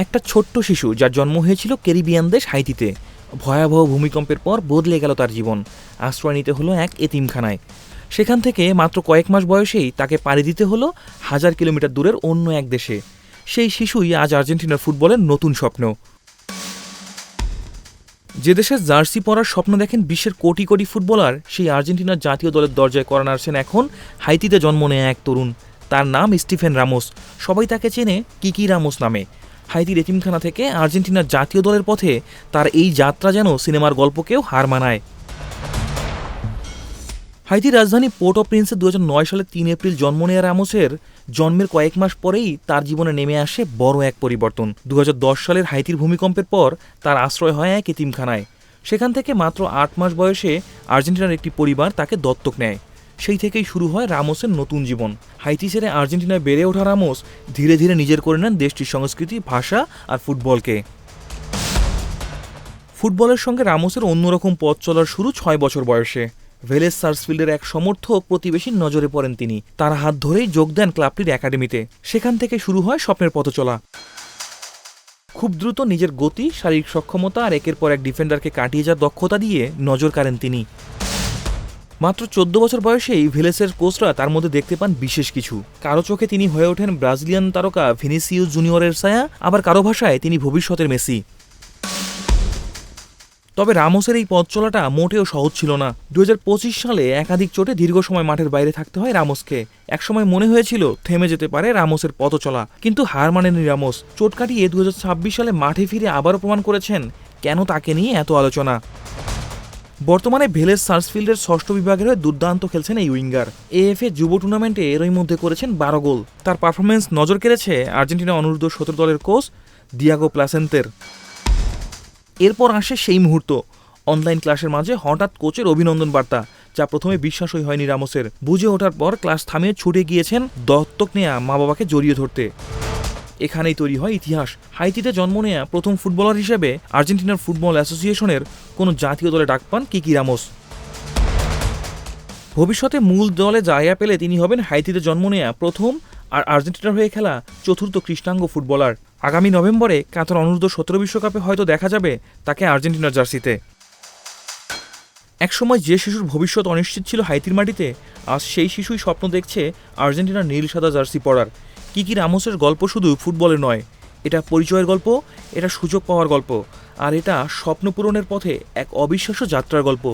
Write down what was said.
একটা ছোট্ট শিশু যার জন্ম হয়েছিল ক্যারিবিয়ান দেশ হাইতিতে। ভয়াবহ ভূমিকম্পের পর বদলে গেল তার জীবন। আশ্রয় নিতে হলো এক এতিমখানায়। সেখান থেকে মাত্র কয়েক মাস বয়সেই তাকে পাড়ি দিতে হলো 1000 কিলোমিটার দূরের অন্য এক দেশে। সেই শিশুই আজ আর্জেন্টিনার ফুটবলের নতুন স্বপ্ন। যে দেশের জার্সি পরার স্বপ্ন দেখেন বিশ্বের কোটি কোটি ফুটবলার, সেই আর্জেন্টিনার জাতীয় দলের দরজায় কড়া নাড়ছেন এখন হাইতিতে জন্ম নেয়া এক তরুণ। তার নাম স্টিফেন রামোস। সবাই তাকে চেনে কিকি রামোস নামে। হাইতির এতিমখানা থেকে আর্জেন্টিনার জাতীয় দলের পথে তার এই যাত্রা যেন সিনেমার গল্পকেও হার মানায়। হাইতির রাজধানী পোর্ট অ প্রিন্সে 2009 সালে 3 এপ্রিল জন্ম নেয়া রামোসের জন্মের কয়েক মাস পরেই তার জীবনে নেমে আসে বড় এক পরিবর্তন। 2010 সালের হাইতির ভূমিকম্পের পর তার আশ্রয় হয় এক এতিমখানায়। সেখান থেকে মাত্র 8 মাস বয়সে আর্জেন্টিনার একটি পরিবার তাকে দত্তক নেয়। সেই থেকেই শুরু হয় রামোসের নতুন জীবন। হাইতি ছেড়ে আর্জেন্টিনায় বেড়ে ওঠা রামোস ধীরে ধীরে নিজের করে নেন দেশটির সংস্কৃতি, ভাষা আর ফুটবলকে। ফুটবলের সঙ্গে রামোসের অন্যরকম পথ চলার শুরু 6 বছর বয়সে। ভেলেস সার্সফিল্ডের এক সমর্থক প্রতিবেশীর নজরে পড়েন তিনি। তার হাত ধরেই যোগ দেন ক্লাবটির একাডেমিতে। সেখান থেকে শুরু হয় স্বপ্নের পথ চলা। খুব দ্রুত নিজের গতি, শারীরিক সক্ষমতা আর একের পর এক ডিফেন্ডারকে কাটিয়ে যাওয়ার দক্ষতা দিয়ে নজর কাড়েন তিনি। মাত্র 14 বছর বয়সেই ভেলেসের কোচরা তার মধ্যে দেখতে পান বিশেষ কিছু। কারো চোখে তিনি হয়ে ওঠেন ব্রাজিলিয়ান তারকা ভিনিসিউস জুনিয়রের ছায়া, আবার কারো ভাষায় তিনি ভবিষ্যতের মেসি। তবে রামোসের এই পথ চলাটা মোটেও সহজ ছিল না। 2025 সালে একাধিক চোটে দীর্ঘ সময় মাঠের বাইরে থাকতে হয় রামোসকে। একসময় মনে হয়েছিল থেমে যেতে পারে রামোসের পথ চলা, কিন্তু হার মানেনি রামোস। চোট কাটিয়ে 2026 সালে মাঠে ফিরে আবারও প্রমাণ করেছেন কেন তাকে নিয়ে এত আলোচনা। বর্তমানে ভেলেস সার্সফিল্ডের 6ষ্ঠ বিভাগের হয়ে দুর্দান্ত খেলছেন এই উইঙ্গার। এএফএ যুব টুর্নামেন্টে এরই মধ্যে করেছেন 12 গোল। তার পারফরমেন্স নজর কেড়েছে আর্জেন্টিনা অনূর্ধ্ব 17 দলের কোচ দিয়াগো প্লাসেন্তের। এরপর আসে সেই মুহূর্ত, অনলাইন ক্লাসের মাঝে হঠাৎ কোচের অভিনন্দন বার্তা, যা প্রথমে বিশ্বাসই হয়নি রামোসের। বুঝে ওঠার পর ক্লাস থামিয়ে ছুটে গিয়েছেন দত্তক নেয়া মা বাবাকে জড়িয়ে ধরতে। এখানেই তৈরি হয় ইতিহাস। হাইতিতে জন্ম নেয়া প্রথম ফুটবলার হিসেবে আর্জেন্টিনার ফুটবল অ্যাসোসিয়েশনের কোনো জাতীয় দলে ডাক পান কিকি রামোস। ভবিষ্যতে মূল দলে জায়গা পেলে তিনি হবেন হাইতিতে জন্ম নেয়া প্রথম আর আর্জেন্টিনার হয়ে খেলা 4র্থ কৃষ্ণাঙ্গ ফুটবলার। আগামী নভেম্বরে কাতার অনূর্ধ্ব 17 বিশ্বকাপে হয়তো দেখা যাবে তাকে আর্জেন্টিনার জার্সিতে। একসময় যে শিশুর ভবিষ্যৎ অনিশ্চিত ছিল হাইতির মাটিতে, আজ সেই শিশুই স্বপ্ন দেখছে আর্জেন্টিনার নীল সাদা জার্সি পরার। কিকি রামোসের গল্প শুধু ফুটবলের নয়, এটা পরিচয়ের গল্প, এটা সুযোগ পাওয়ার গল্প, আর এটা স্বপ্ন পূরণের পথে এক অবিশ্বাস্য যাত্রার গল্প।